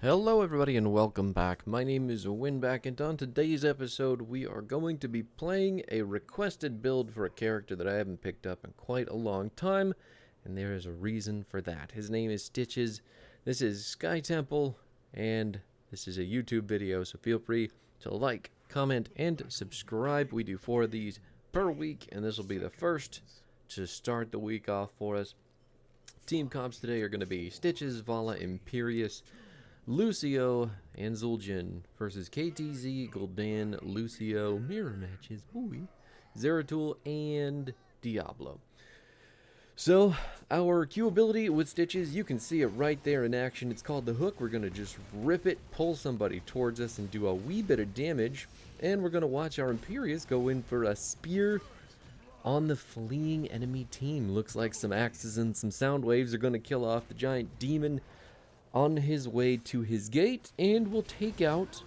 Hello everybody and welcome back. My name is Winback and on today's episode we are going to be playing a requested build for a character that I haven't picked up in quite a long time, and there is a reason for that. His name is Stitches. This is Sky Temple and this is a YouTube video, so feel free to like, comment, and subscribe. We do 4 of these per week and this will be the first to start the week off for us. Team comps today are going to be Stitches, Vala, Imperius, Lucio, and Zul'jin versus KTZ, Gul'dan, Lucio, mirror matches, boy, Zeratul, and Diablo. So, our Q ability with Stitches, you can see it right there in action. It's called the hook. We're going to just rip it, pull somebody towards us, and do a wee bit of damage. And we're going to watch our Imperius go in for a spear on the fleeing enemy team. Looks like some axes and some sound waves are going to kill off the giant demon on his way to his gate, and we'll take out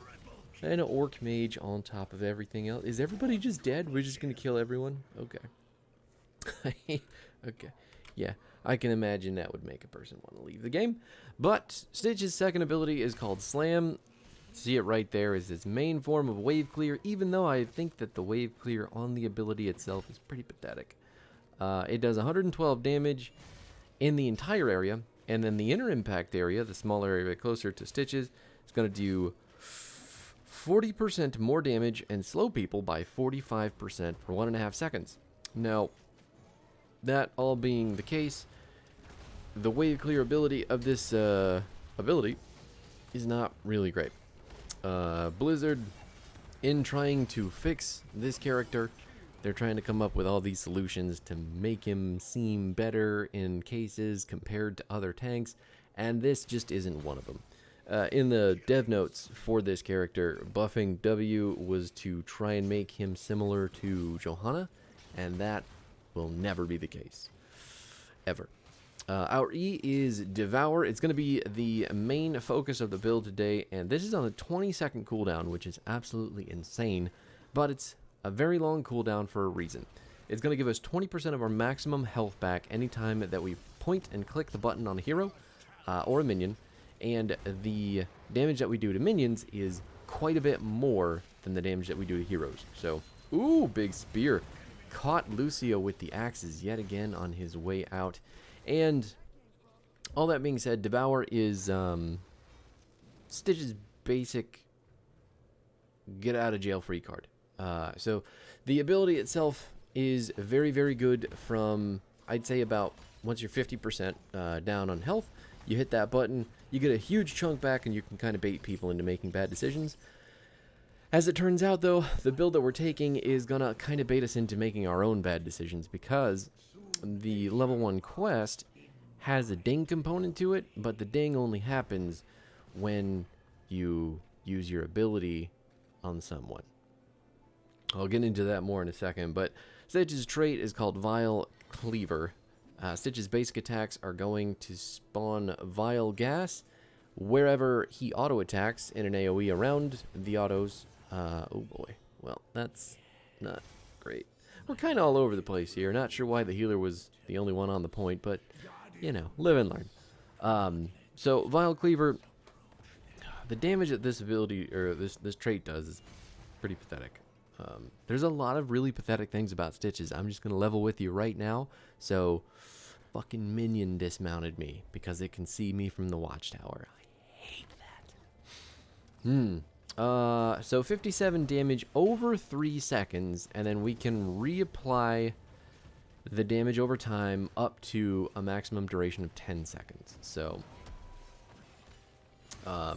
an orc mage on top of everything else. Is everybody just dead? We're just gonna kill everyone? Okay. Okay. Yeah, I can imagine that would make a person want to leave the game. But Stitch's second ability is called Slam. See it right there is its main form of wave clear, even though I think that the wave clear on the ability itself is pretty pathetic. It does 112 damage in the entire area. And then the inner impact area, the small area closer to Stitches, is going to do 40% more damage and slow people by 45% for 1.5 seconds. Now, that all being the case, the wave clear ability of this ability is not really great. Blizzard, in trying to fix this character, they're trying to come up with all these solutions to make him seem better in cases compared to other tanks, and this just isn't one of them. In the dev notes for this character, buffing W was to try and make him similar to Johanna, and that will never be the case. Ever. Our E is Devour. It's going to be the main focus of the build today, and this is on a 20-second cooldown, which is absolutely insane, but it's a very long cooldown for a reason. It's going to give us 20% of our maximum health back anytime that we point and click the button on a hero or a minion, and the damage that we do to minions is quite a bit more than the damage that we do to heroes. So, ooh, big spear. Caught Lucio with the axes yet again on his way out. And all that being said, Devour is Stitch's basic get out of jail free card. So the ability itself is very, very good from, I'd say, about once you're 50% down on health, you hit that button, you get a huge chunk back, and you can kind of bait people into making bad decisions. As it turns out, though, the build that we're taking is going to kind of bait us into making our own bad decisions, because the level 1 quest has a ding component to it, but the ding only happens when you use your ability on someone. I'll get into that more in a second, but Stitch's trait is called Vile Cleaver. Stitch's basic attacks are going to spawn Vile Gas wherever he auto-attacks in an AoE around the autos. Oh boy, well, that's not great. We're kind of all over the place here. Not sure why the healer was the only one on the point, but, you know, live and learn. So, Vile Cleaver, the damage that this ability, or this trait does is pretty pathetic. There's a lot of really pathetic things about Stitches. I'm just going to level with you right now. So, fucking minion dismounted me because it can see me from the watchtower. I hate that. So 57 damage over 3 seconds, and then we can reapply the damage over time up to a maximum duration of 10 seconds. So,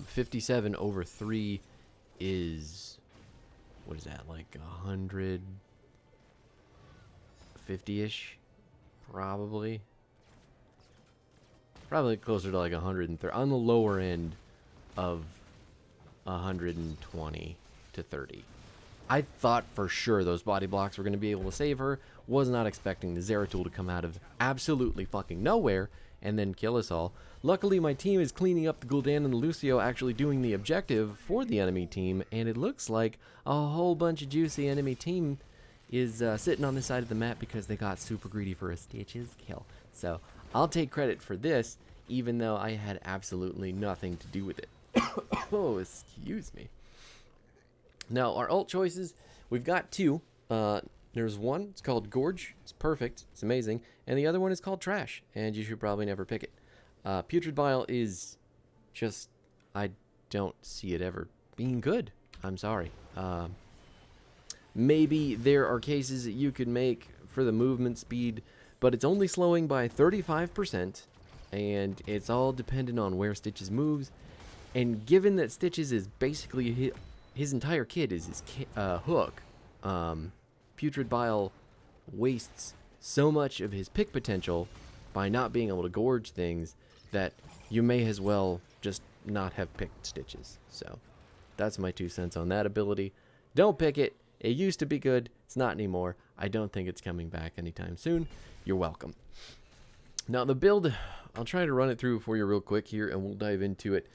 57 over 3 is... what is that, like 150-ish? Probably closer to like 130, on the lower end of 120 to 30. I thought for sure those body blocks were going to be able to save her. Was not expecting the Zeratul to come out of absolutely fucking nowhere and then kill us all. Luckily, my team is cleaning up the Gul'dan and the Lucio, actually doing the objective for the enemy team, and it looks like a whole bunch of juicy enemy team is sitting on this side of the map because they got super greedy for a Stitches kill. So, I'll take credit for this, even though I had absolutely nothing to do with it. Oh, excuse me. Now, our alt choices, we've got two. There's one, it's called Gorge. It's perfect. It's amazing. And the other one is called Trash, and you should probably never pick it. Putrid Bile is just, I don't see it ever being good. I'm sorry. Maybe there are cases that you could make for the movement speed, but it's only slowing by 35%, and it's all dependent on where Stitches moves. And given that Stitches is basically his entire kit is his hook, Putrid Bile wastes so much of his pick potential by not being able to gorge things that you may as well just not have picked Stitches. So that's my 2 cents on that ability. Don't pick it. It used to be good. It's not anymore. I don't think it's coming back anytime soon. You're welcome. Now the build, I'll try to run it through for you real quick here, and we'll dive into it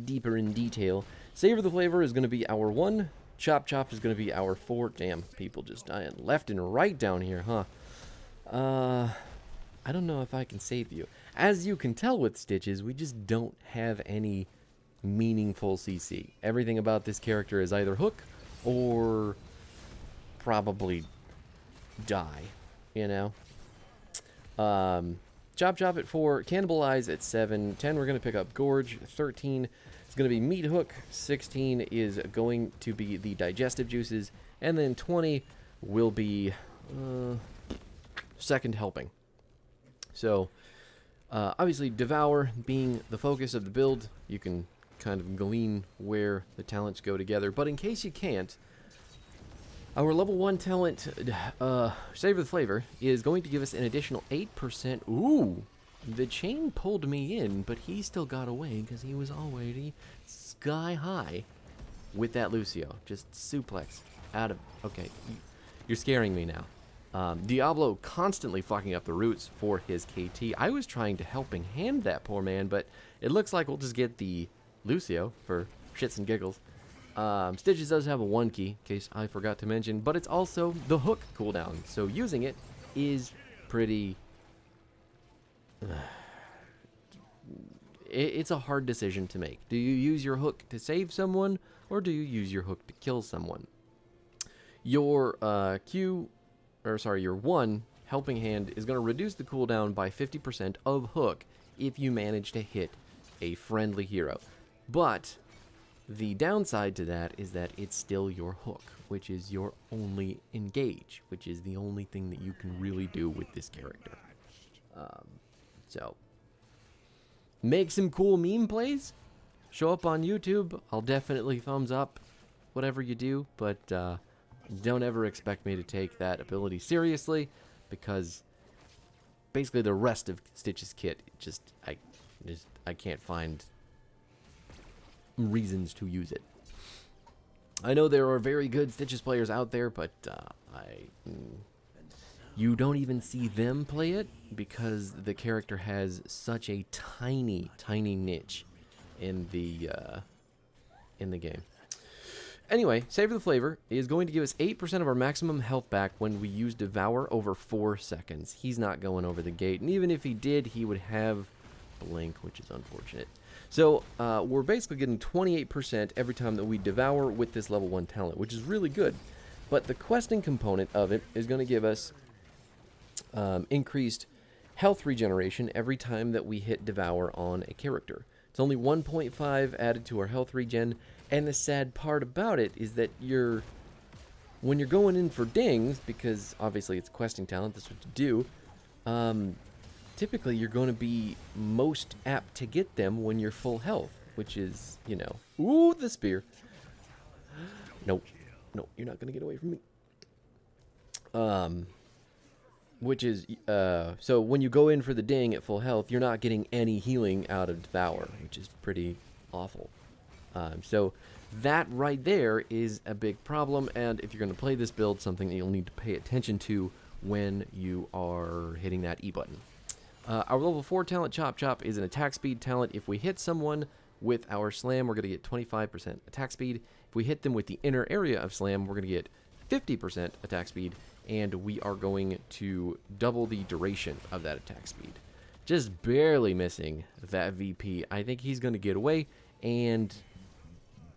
deeper in detail. Savor the Flavor is going to be our 1. Chop Chop is going to be our 4. Damn, people just dying left and right down here, huh? I don't know if I can save you. As you can tell with Stitches, we just don't have any meaningful CC. Everything about this character is either hook or probably die, you know? Chop Chop at 4, Cannibalize at 7, 10 we're going to pick up Gorge, 13 is going to be Meat Hook, 16 is going to be the digestive juices, and then 20 will be second helping. So, obviously Devour being the focus of the build, you can kind of glean where the talents go together, but in case you can't, our level 1 talent, Savor the Flavor, is going to give us an additional 8%. Ooh! The chain pulled me in, but he still got away because he was already sky high with that Lucio. Just suplex out of... Okay, you're scaring me now. Diablo constantly fucking up the roots for his KT. I was trying to helping hand that poor man, but it looks like we'll just get the Lucio for shits and giggles. Stitches does have a 1 key, in case I forgot to mention, but it's also the hook cooldown, so using it is pretty... it's a hard decision to make. Do you use your hook to save someone, or do you use your hook to kill someone? Your your 1 helping hand is going to reduce the cooldown by 50% of hook if you manage to hit a friendly hero. But the downside to that is that it's still your hook, which is your only engage, which is the only thing that you can really do with this character. So, make some cool meme plays. Show up on YouTube. I'll definitely thumbs up whatever you do, but don't ever expect me to take that ability seriously, because basically the rest of Stitch's kit, I can't find reasons to use it. I know there are very good Stitches players out there, but you don't even see them play it because the character has such a tiny niche in the game. Anyway, Savor the Flavor is going to give us 8% of our maximum health back when we use Devour over 4 seconds. He's not going over the gate, and even if he did, he would have Blink, which is unfortunate. So we're basically getting 28% every time that we Devour with this level 1 talent, which is really good. But the questing component of it is going to give us increased health regeneration every time that we hit Devour on a character. It's only 1.5 added to our health regen, and the sad part about it is that when you're going in for dings, because obviously it's questing talent, that's what you do, typically you're going to be most apt to get them when you're full health, which is, you know, ooh, the spear. Nope, you're not going to get away from me. Which is, so when you go in for the ding at full health, you're not getting any healing out of Devour, which is pretty awful. So that right there is a big problem, and if you're going to play this build, something that you'll need to pay attention to when you are hitting that E button. Our level 4 talent, Chop Chop, is an attack speed talent. If we hit someone with our slam, we're going to get 25% attack speed. If we hit them with the inner area of slam, we're going to get 50% attack speed, and we are going to double the duration of that attack speed. Just barely missing that VP. I think he's going to get away, and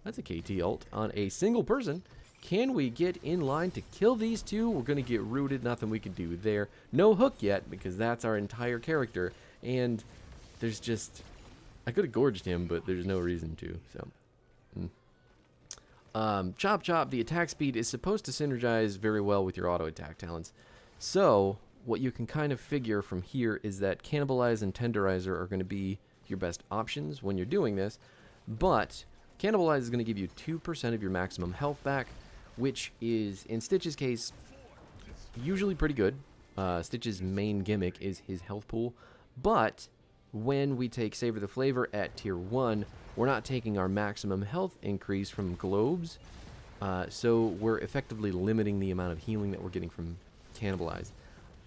that's a KT ult on a single person. Can we get in line to kill these two? We're going to get rooted. Nothing we can do there. No hook yet, because that's our entire character, and there's just... I could have gorged him, but there's no reason to, so... Chop Chop, the attack speed is supposed to synergize very well with your auto attack talents. So, what you can kind of figure from here is that Cannibalize and Tenderizer are going to be your best options when you're doing this, but Cannibalize is going to give you 2% of your maximum health back, which is, in Stitch's case, usually pretty good. Stitch's main gimmick is his health pool, but when we take Savor the Flavor at tier 1, we're not taking our maximum health increase from globes, so we're effectively limiting the amount of healing that we're getting from Cannibalize.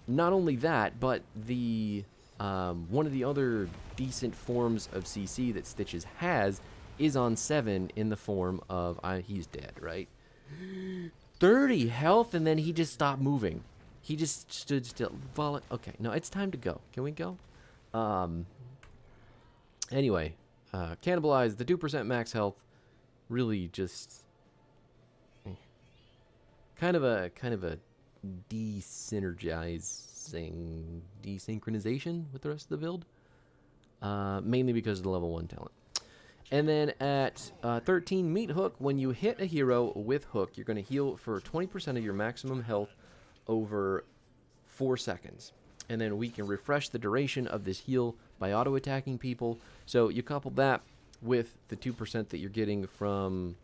Not only that, but the one of the other decent forms of CC that Stitches has is on 7 in the form of, he's dead, right? 30 health, and then he just stopped moving. He just stood still. Okay, no, it's time to go. Can we go? Anyway, Cannibalize, the 2% max health, really just kind of a desynchronization with the rest of the build, mainly because of the level 1 talent. And then at 13, Meat Hook, when you hit a hero with Hook, you're going to heal for 20% of your maximum health over 4 seconds. And then we can refresh the duration of this heal by auto-attacking people. So you couple that with the 2% that you're getting from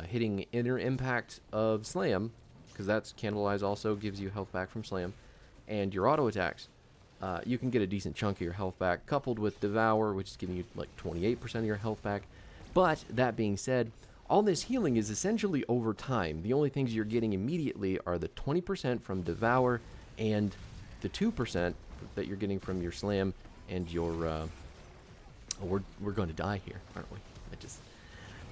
hitting Inner Impact of Slam, because that's Cannibalize also gives you health back from Slam, and your auto-attacks. You can get a decent chunk of your health back, coupled with Devour, which is giving you like 28% of your health back. But that being said, all this healing is essentially over time. The only things you're getting immediately are the 20% from Devour and the 2% that you're getting from your Slam and your... we're going to die here, aren't we?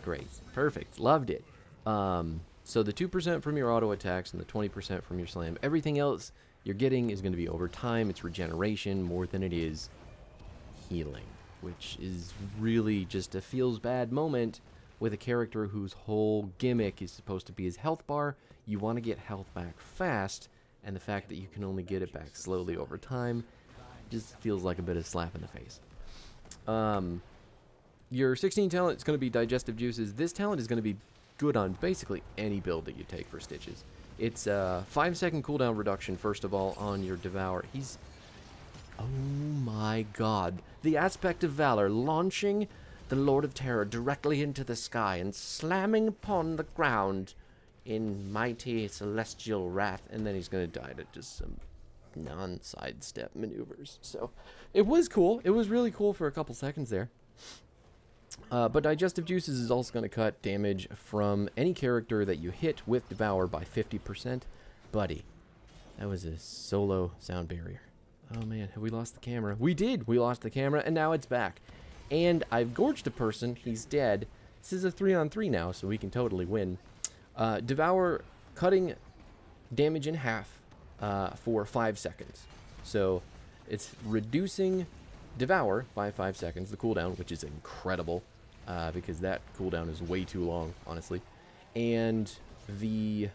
Great. Perfect. Loved it. So the 2% from your auto attacks and the 20% from your Slam. Everything else you're getting is going to be over time. It's regeneration more than it is healing, which is really just a feels bad moment with a character whose whole gimmick is supposed to be his health bar. You want to get health back fast, and the fact that you can only get it back slowly over time just feels like a bit of slap in the face. Your 16 talent is going to be Digestive Juices. This talent is going to be good on basically any build that you take for Stitches. It's a 5-second cooldown reduction, first of all, on your Devour. Oh my god. The Aspect of Valor, launching the Lord of Terror directly into the sky and slamming upon the ground in mighty celestial wrath. And then he's going to die to just some non-sidestep maneuvers. So it was cool. It was really cool for a couple seconds there. But Digestive Juices is also going to cut damage from any character that you hit with Devour by 50%. Buddy, that was a solo sound barrier. Oh man, have we lost the camera? We did! We lost the camera, and now it's back. And I've gorged a person. He's dead. This is a 3-on-3 now, so we can totally win. Devour cutting damage in half for 5 seconds. So it's reducing Devour by 5 seconds, the cooldown, which is incredible, because that cooldown is way too long, honestly. And the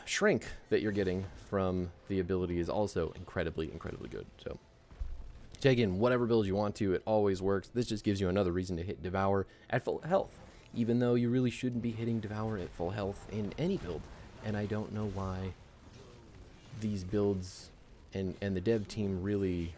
shrink that you're getting from the ability is also incredibly, incredibly good. So take in whatever build you want to. It always works. This just gives you another reason to hit Devour at full health, even though you really shouldn't be hitting Devour at full health in any build. And I don't know why these builds and the dev team really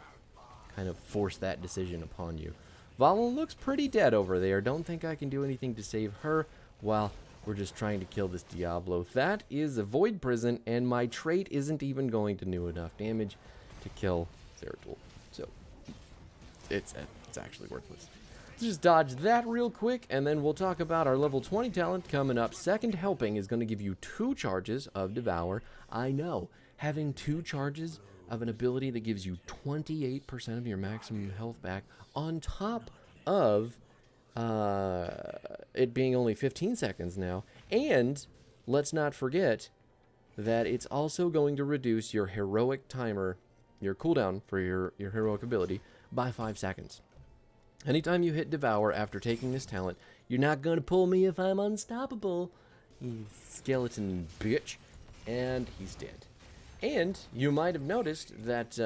kind of force that decision upon you. Vala looks pretty dead over there. Don't think I can do anything to save her while we're just trying to kill this Diablo. That is a Void Prison, and my trait isn't even going to do enough damage to kill Zeratul. So it's actually worthless. Let's just dodge that real quick, and then we'll talk about our level 20 talent coming up. Second Helping is going to give you 2 charges of Devour. I know. Having 2 charges of an ability that gives you 28% of your maximum health back on top of it being only 15 seconds now. And let's not forget that it's also going to reduce your heroic timer, your cooldown for your heroic ability, by 5 seconds. Anytime you hit Devour after taking this talent, you're not going to pull me if I'm unstoppable, you skeleton bitch. And he's dead. And you might have noticed that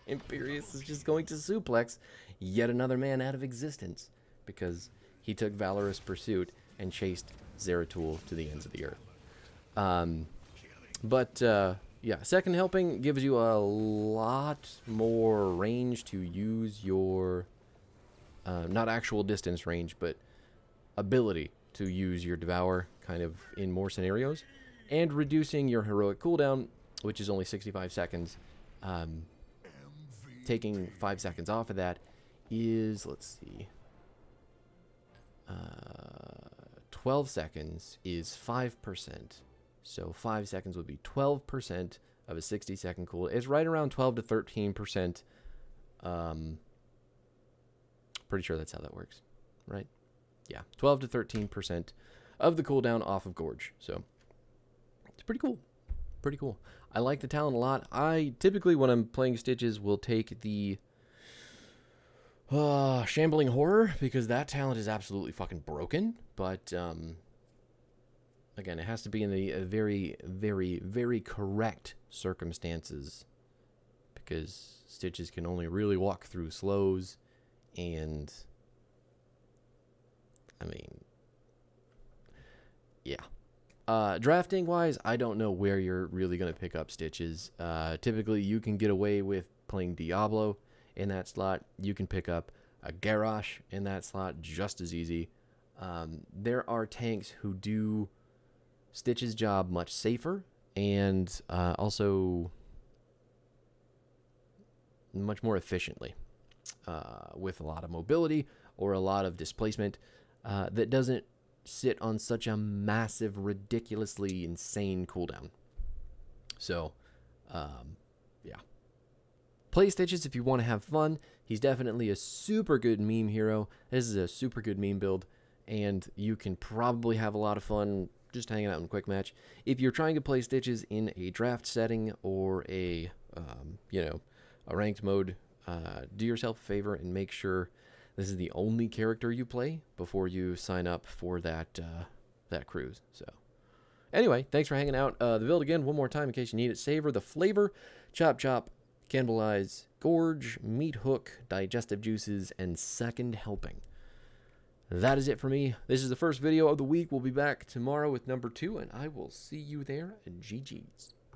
Imperius is just going to suplex yet another man out of existence because he took Valorous Pursuit and chased Zeratul to the ends of the earth. Yeah, second helping gives you a lot more range to use your, not actual distance range, but ability to use your Devour kind of in more scenarios, and reducing your heroic cooldown, which is only 65 seconds. Taking 5 seconds off of that is, let's see, 12 seconds is 5%. So 5 seconds would be 12% of a 60-second cool. It's right around 12 to 13%. Pretty sure that's how that works, right? Yeah, 12 to 13% of the cooldown off of Gorge. So it's pretty cool. Pretty cool. I like the talent a lot. I typically, when I'm playing Stitches, will take the Shambling Horror, because that talent is absolutely fucking broken. But again, it has to be in the very, very, very correct circumstances, because Stitches can only really walk through slows, and I mean, yeah. Drafting wise, I don't know where you're really going to pick up Stitches. Typically, you can get away with playing Diablo in that slot. You can pick up a Garrosh in that slot just as easy. There are tanks who do Stitch's job much safer and also much more efficiently, with a lot of mobility or a lot of displacement that doesn't sit on such a massive, ridiculously insane cooldown. So, yeah. Play Stitches if you want to have fun. He's definitely a super good meme hero. This is a super good meme build, and you can probably have a lot of fun just hanging out in quick match. If you're trying to play Stitches in a draft setting or a, a ranked mode, do yourself a favor and make sure this is the only character you play before you sign up for that cruise. So, anyway, thanks for hanging out. The build again, one more time in case you need it. Savor the flavor. Chop, chop, cannibalize, gorge, meat hook, digestive juices, and second helping. That is it for me. This is the first video of the week. We'll be back tomorrow with number 2, and I will see you there. GG's.